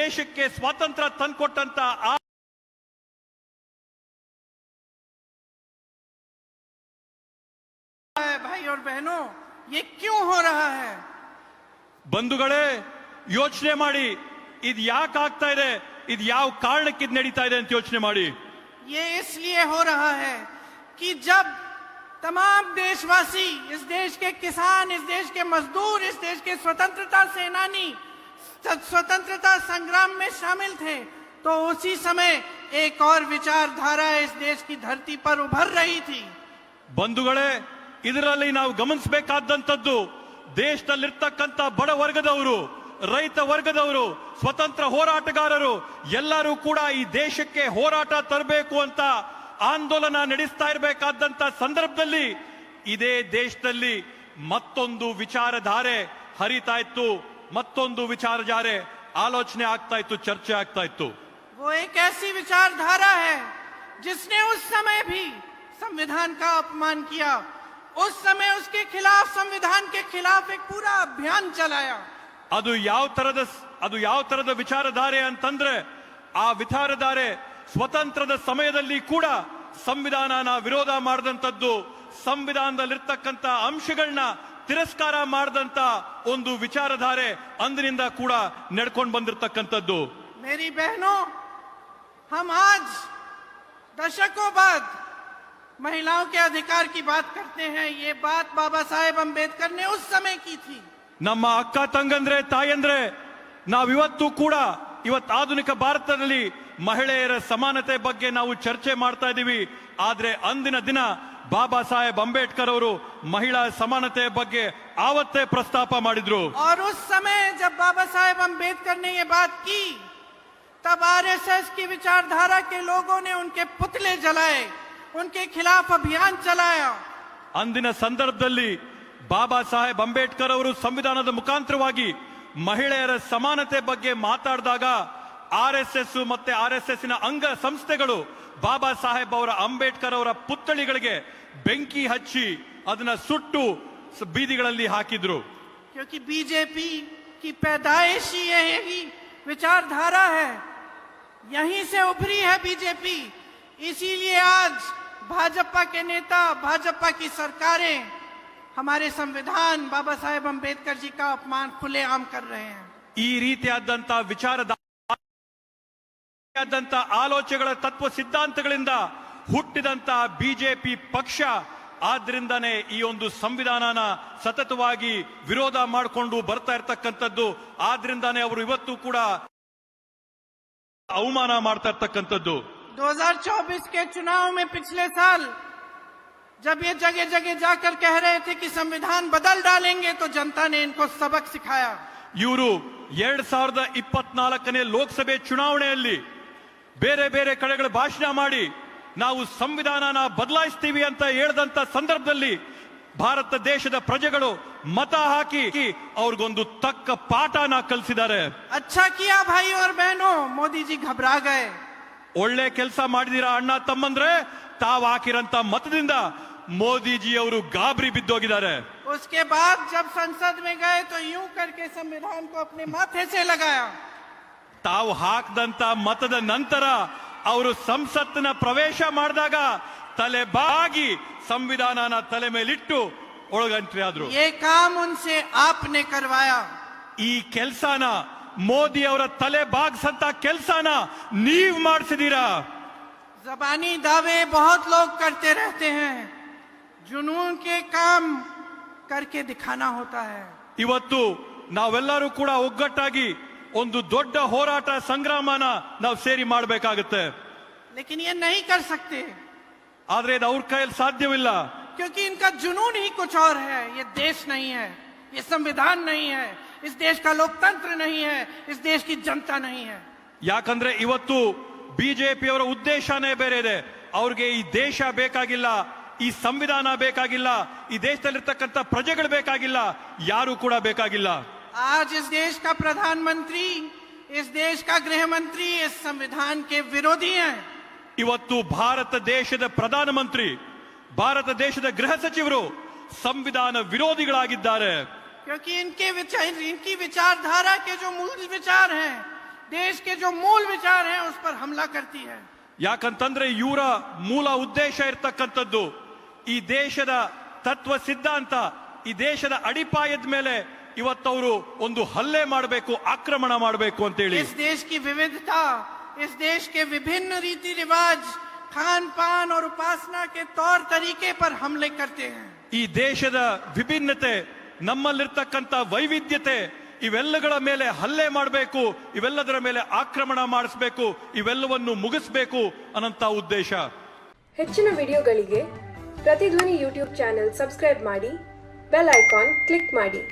ದೇಶಕ್ಕೆ ಸ್ವಾತಂತ್ರ್ಯ ತಂದುಕೊಟ್ಟಂತ ಆ भाई और बहनों, ये क्यों हो रहा है? ಬಂಧುಗಳೇ, ಯೋಚನೆ ಮಾಡಿ, ಇದು ಯಾಕೆ ಆಗ್ತಾ ಇದೆ, ಇದು ಯಾವ ಕಾರಣಕ್ಕೆ ಇದು ನಡೀತಾ ಇದೆ ಅಂತ ಯೋಚನೆ ಮಾಡಿ. ये इसलिए हो रहा है कि जब तमाम देशवासी, इस देश के किसान, इस देश के मजदूर, इस देश के स्वतंत्रता सेनानी स्वतंत्रता संग्राम में शामिल थे, तो उसी समय एक और विचारधारा इस देश की धरती पर उभर रही थी. ಬಂಧುಗಳೇ, ಇದರಲ್ಲಿ ನಾವು ಗಮನಿಸಬೇಕಾದಂತದ್ದು, ದೇಶದಲ್ಲಿರ್ತಕ್ಕಂಥ ಬಡ ವರ್ಗದವರು, ರೈತ ವರ್ಗದವರು, ಸ್ವತಂತ್ರ ಹೋರಾಟಗಾರರು ಎಲ್ಲರೂ ಕೂಡ ಈ ದೇಶಕ್ಕೆ ಹೋರಾಟ ತರಬೇಕು ಅಂತ ಆಂದೋಲನ ನಡೆಸ್ತಾ ಇರಬೇಕಾದಂತ ಸಂದರ್ಭದಲ್ಲಿ ಇದೇ ದೇಶದಲ್ಲಿ ಮತ್ತೊಂದು ವಿಚಾರಧಾರೆ ಹರಿತಾ ಇತ್ತು, ಮತ್ತೊಂದು ವಿಚಾರಧಾರೆ ಆಲೋಚನೆ ಆಗ್ತಾ ಇತ್ತು, ಚರ್ಚೆ ಆಗ್ತಾ ಇತ್ತು. वो एक ऐसी विचारधारा है जिसने उस समय भी संविधान का अपमान किया. उस समय उसके खिलाफ, संविधान के खिलाफ एक पूरा अभियान चलाया. ಅದು ಯಾವ ತರದ ವಿಚಾರಧಾರೆ ಅಂತಂದ್ರೆ, ಆ ವಿಚಾರಧಾರೆ ಸ್ವತಂತ್ರದ ಸಮಯದಲ್ಲಿ ಕೂಡ ಸಂವಿಧಾನನ ವಿರೋಧ ಮಾಡಿದಂತದ್ದು, ಸಂವಿಧಾನದಲ್ಲಿರ್ತಕ್ಕಂಥ ಅಂಶಗಳನ್ನ ತಿರಸ್ಕಾರ ಮಾಡಿದಂತ ಒಂದು ವಿಚಾರಧಾರೆ ಅಂದಿನಿಂದ ಕೂಡ ನಡ್ಕೊಂಡು ಬಂದಿರತಕ್ಕಂಥದ್ದು. मेरी बहनों, हम आज दशकों बाद महिलाओं के अधिकार की बात करते हैं. ये बात बाबा साहेब अंबेडकर ने उस समय की थी. ನಮ್ಮ ಅಕ್ಕ ತಂಗಂದ್ರೆ, ತಾಯಂದ್ರೆ, ನಾವಿವತ್ತು ಕೂಡ ಆಧುನಿಕ ಭಾರತದಲ್ಲಿ ಮಹಿಳೆಯರ ಸಮಾನತೆ ಬಗ್ಗೆ ನಾವು ಚರ್ಚೆ ಮಾಡ್ತಾ ಇದ್ದೀವಿ. ಆದ್ರೆ ಅಂದಿನ ದಿನ ಬಾಬಾ ಸಾಹೇಬ್ ಅಂಬೇಡ್ಕರ್ ಅವರು ಮಹಿಳಾ ಸಮಾನತೆ ಬಗ್ಗೆ ಆವತ್ತೇ ಪ್ರಸ್ತಾಪ ಮಾಡಿದ್ರು. और उस समय जब बाबा साहेब अंबेडकर ने ये बात की, तब आरएसएस की विचारधारा के लोगों ने उनके पुतले जलाए, उनके खिलाफ अभियान चलाया. ಅಂದಿನ ಸಂದರ್ಭದಲ್ಲಿ ಬಾಬಾ ಸಾಹೇಬ್ ಅಂಬೇಡ್ಕರ್ ಅವರು ಸಂವಿಧಾನದ ಮುಖಾಂತರವಾಗಿ ಮಹಿಳೆಯರ ಸಮಾನತೆ ಬಗ್ಗೆ ಮಾತಾಡಿದಾಗ ಆರ್ಎಸ್ಎಸ್ ಮತ್ತೆ ಆರ್ಎಸ್ಎಸ್ ನ ಅಂಗ ಸಂಸ್ಥೆಗಳು ಬಾಬಾ ಸಾಹೇಬ್ ಅವರ ಅಂಬೇಡ್ಕರ್ ಅವರ ಪುತ್ಥಳಿಗಳಿಗೆ ಬೆಂಕಿ ಹಚ್ಚಿ ಅದನ್ನ ಸುಟ್ಟು ಬೀದಿಗಳಲ್ಲಿ ಹಾಕಿದ್ರು. क्योंकि बीजेपी की पैदाइश ही यही विचारधारा है, यहीं से उभरी है बीजेपी. इसीलिए आज भाजपा के नेता, भाजपा की सरकारें हमारे संविधान, बाबा साहेब अंबेडकर जी का अपमान खुलेआम कर रहे हैं. ಈ ರೀತಿಯಾದಂತ ವಿಚಾರಧಾರೆ ಆಲೋಚನೆಗಳ ತತ್ವ ಸಿದ್ಧಾಂತಗಳಿಂದ ಹುಟ್ಟಿದಂತ ಬಿಜೆಪಿ ಪಕ್ಷ ಆದ್ರಿಂದಾನೇ ಈ ಒಂದು ಸಂವಿಧಾನನ ಸತತವಾಗಿ ವಿರೋಧ ಮಾಡಿಕೊಂಡು ಬರ್ತಾ ಇರ್ತಕ್ಕಂಥದ್ದು. ಆದ್ರಿಂದಾನೇ ಅವರು ಇವತ್ತು ಕೂಡ ಅವಮಾನ ಮಾಡ್ತಾ ಇರ್ತಕ್ಕಂಥದ್ದು. 2024 के चुनाव में पिछले साल जब ये जगह जगह जाकर कह रहे थे कि संविधान बदल डालेंगे, तो जनता ने इनको सबक सिखाया. ಇವರು 2024ನೇ ಲೋಕಸಭೆ ಚುನಾವಣೆಯಲ್ಲಿ ಬೇರೆ ಬೇರೆ ಕಡೆಗಳ ಭಾಷಣ ಮಾಡಿ ನಾವು ಸಂವಿಧಾನನ ಬದಲಾಯಿಸ್ತೀವಿ ಅಂತ ಹೇಳಿದಂತ ಸಂದರ್ಭದಲ್ಲಿ ಭಾರತ ದೇಶದ ಪ್ರಜೆಗಳು ಮತ ಹಾಕಿ ಅವ್ರಿಗೊಂದು ತಕ್ಕ ಪಾಠನ ಕಲಿಸಿದ್ದಾರೆ. अच्छा किया भाई और बहनों, मोदी जी घबरा गए. ಒಳ್ಳೆ ಕೆಲಸ ಮಾಡಿದೀರಾ ಅಣ್ಣ ತಮ್ಮಂದ್ರೆ, ತಾವು ಹಾಕಿರಂತ ಮತದಿಂದ ಮೋದಿಜಿ ಅವರು ಗಾಬರಿ ಬಿದ್ದೋಗಿದ್ದಾರೆ. उसके बाद जब संसद में गए तो यूं करके संविधान को अपने माथे से लगाया. ತಾವು ಹಾಕದಂತ ಮತದ ನಂತರ ಅವರು ಸಂಸತ್ತಿನ ಪ್ರವೇಶ ಮಾಡಿದಾಗ ತಲೆ ಬಾಗಿ ಸಂವಿಧಾನನ ತಲೆ ಮೇಲಿಟ್ಟು ಒಳಗಂಟ್ರಿ ಆದ್ರು. ये काम उनसे आपने करवाया. ಈ ಕೆಲಸನ, ಮೋದಿ ಅವರ ತಲೆ ಬಾಗ್ಸಂತ ಕೆಲಸನ ನೀವ್ ಮಾಡಿಸಿದೀರಾ. जबानी दावे बहुत लोग करते रहते हैं, जुनून के काम करके दिखाना होता है. ಇವತ್ತು ನಾವೆಲ್ಲರೂ ಕೂಡ ಒಗ್ಗಟ್ಟಾಗಿ ಒಂದು ದೊಡ್ಡ ಹೋರಾಟ ಸಂಗ್ರಾಮನ ನಾವು ಸೇರಿ ಮಾಡಬೇಕಾಗುತ್ತೆ. लेकिन ये नहीं कर सकते, ಆದ್ರೆ ಇದು ಅವ್ರ ಕೈಯಲ್ಲಿ ಸಾಧ್ಯವಿಲ್ಲ. क्योंकि इनका जुनून ही कुछ और है. ये देश नहीं है, ये संविधान नहीं है, इस देश का लोकतंत्र नहीं है, इस देश की जनता नहीं है. ಯಾಕಂದ್ರೆ ಇವತ್ತು ಬಿಜೆಪಿ ಅವರ ಉದ್ದೇಶನೇ ಬೇರೆ ಇದೆ. ಅವ್ರಿಗೆ ಈ ದೇಶ ಬೇಕಾಗಿಲ್ಲ, ಈ ಸಂವಿಧಾನ ಬೇಕಾಗಿಲ್ಲ, ಈ ದೇಶದಲ್ಲಿರ್ತಕ್ಕಂಥ ಪ್ರಜೆಗಳು ಬೇಕಾಗಿಲ್ಲ, ಯಾರು ಕೂಡ ಬೇಕಾಗಿಲ್ಲ. आज इस देश का प्रधानमंत्री, इस देश का गृह मंत्री इस संविधान के विरोधी हैं. ಇವತ್ತು ಭಾರತ ದೇಶದ ಪ್ರಧಾನಮಂತ್ರಿ, ಭಾರತ ದೇಶದ ಗೃಹ ಸಚಿವರು ಸಂವಿಧಾನ ವಿರೋಧಿಗಳಾಗಿದ್ದಾರೆ. क्योंकि इनकी विचारधारा के जो मूल विचार हैं देश के जो मूल विचार हैं उस पर हमला करती है। ಯಾಕಂತಂದ್ರೆ ಇವರ ಮೂಲ ಉದ್ದೇಶ ಇರ್ತಕ್ಕಂಥದ್ದು ಈ ದೇಶದ ತತ್ವ ಸಿದ್ಧಾಂತ, ಈ ದೇಶದ ಅಡಿಪಾಯದ ಮೇಲೆ ಇವತ್ತವರು ಒಂದು ಹಲ್ಲೆ ಮಾಡಬೇಕು, ಆಕ್ರಮಣ ಮಾಡಬೇಕು ಅಂತ ಹೇಳಿ। इस देश की विविधता, इस देश के विभिन्न रीति रिवाज, खान पान और उपासना के तौर तरीके पर हमले करते हैं। ಈ ದೇಶದ ವಿಭಿನ್ನತೆ, ನಮ್ಮಲ್ಲಿರ್ತಕ್ಕಂಥ ವೈವಿಧ್ಯತೆ, ಇವೆಲ್ಲಗಳ ಮೇಲೆ ಹಲ್ಲೆ ಮಾಡಬೇಕು, ಇವೆಲ್ಲದರ ಮೇಲೆ ಆಕ್ರಮಣ ಮಾಡಿಸಬೇಕು, ಇವೆಲ್ಲವನ್ನು ಮುಗಿಸಬೇಕು ಅನ್ನಂತ ಉದ್ದೇಶ। ಹೆಚ್ಚಿನ ವಿಡಿಯೋಗಳಿಗೆ ಪ್ರತಿಧ್ವನಿ ಯೂಟ್ಯೂಬ್ ಚಾನೆಲ್ ಸಬ್ಸ್ಕ್ರೈಬ್ ಮಾಡಿ, ಬೆಲ್ ಐಕಾನ್ ಕ್ಲಿಕ್ ಮಾಡಿ।